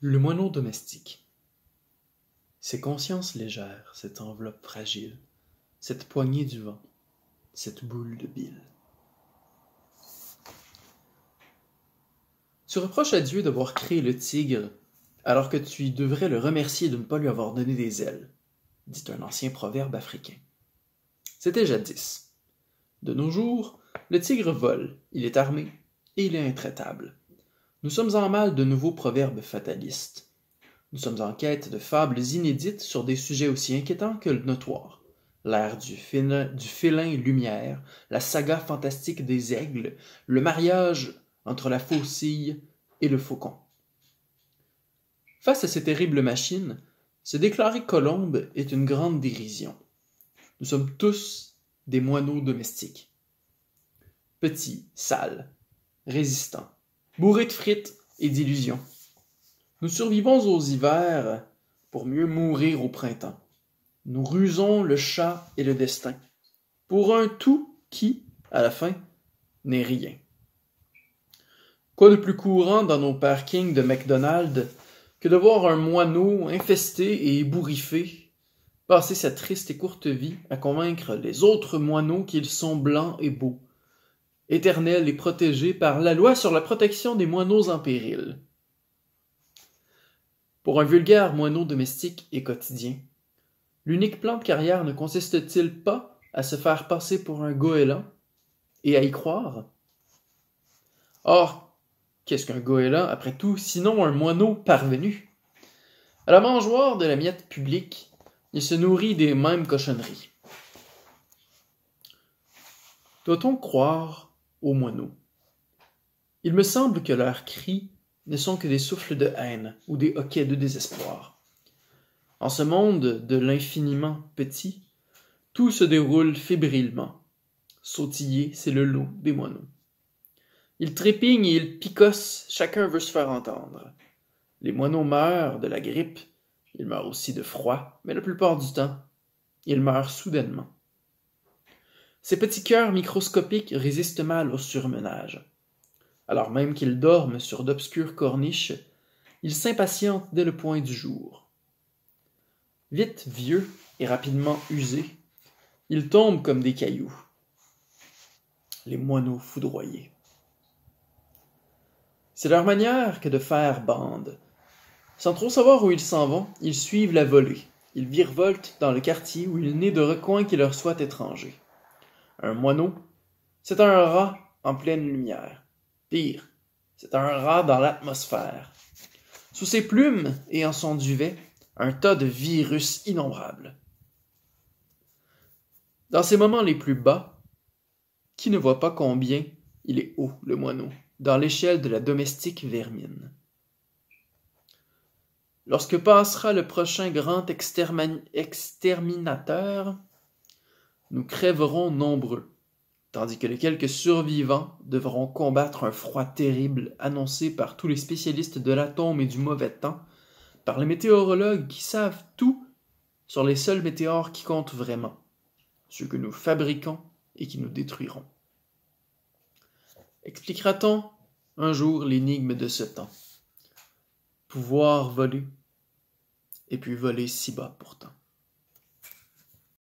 Le moineau domestique. Ces consciences légères, cette enveloppe fragile, cette poignée du vent, cette boule de bile. Tu reproches à Dieu d'avoir créé le tigre, alors que tu devrais le remercier de ne pas lui avoir donné des ailes, dit un ancien proverbe africain. C'était jadis. De nos jours, le tigre vole, il est armé, et il est intraitable. Nous sommes en mal de nouveaux proverbes fatalistes. Nous sommes en quête de fables inédites sur des sujets aussi inquiétants que le notoire. L'ère du félin lumière, la saga fantastique des aigles, le mariage entre la faucille et le faucon. Face à ces terribles machines, se déclarer colombe est une grande dérision. Nous sommes tous des moineaux domestiques. Petits, sales, résistants, bourrés de frites et d'illusions. Nous survivons aux hivers pour mieux mourir au printemps. Nous rusons le chat et le destin, pour un tout qui, à la fin, n'est rien. Quoi de plus courant dans nos parkings de McDonald's que de voir un moineau infesté et ébouriffé passer sa triste et courte vie à convaincre les autres moineaux qu'ils sont blancs et beaux, éternels et protégés par la loi sur la protection des moineaux en péril. Pour un vulgaire moineau domestique et quotidien, l'unique plan de carrière ne consiste-t-il pas à se faire passer pour un goéland et à y croire? Or, qu'est-ce qu'un goéland, après tout, sinon un moineau parvenu? À la mangeoire de la miette publique, il se nourrit des mêmes cochonneries. Doit-on croire aux moineaux? Il me semble que leurs cris ne sont que des souffles de haine ou des hoquets de désespoir. En ce monde de l'infiniment petit, tout se déroule fébrilement. Sautiller, c'est le lot des moineaux. Ils trépignent et ils picossent, chacun veut se faire entendre. Les moineaux meurent de la grippe, ils meurent aussi de froid, mais la plupart du temps, ils meurent soudainement. Ces petits cœurs microscopiques résistent mal au surmenage. Alors même qu'ils dorment sur d'obscures corniches, ils s'impatientent dès le point du jour. Vite vieux et rapidement usés, ils tombent comme des cailloux. Les moineaux foudroyés. C'est leur manière que de faire bande. Sans trop savoir où ils s'en vont, ils suivent la volée. Ils virevoltent dans le quartier où il n'est de recoin qui leur soit étranger. Un moineau, c'est un rat en pleine lumière. Pire, c'est un rat dans l'atmosphère. Sous ses plumes et en son duvet, un tas de virus innombrables. Dans ses moments les plus bas, qui ne voit pas combien il est haut, le moineau, dans l'échelle de la domestique vermine? Lorsque passera le prochain grand exterminateur, nous crèverons nombreux, tandis que les quelques survivants devront combattre un froid terrible annoncé par tous les spécialistes de l'atome et du mauvais temps, par les météorologues qui savent tout sur les seuls météores qui comptent vraiment, ceux que nous fabriquons et qui nous détruiront. Expliquera-t-on un jour l'énigme de ce temps? Pouvoir voler, et puis voler si bas pourtant.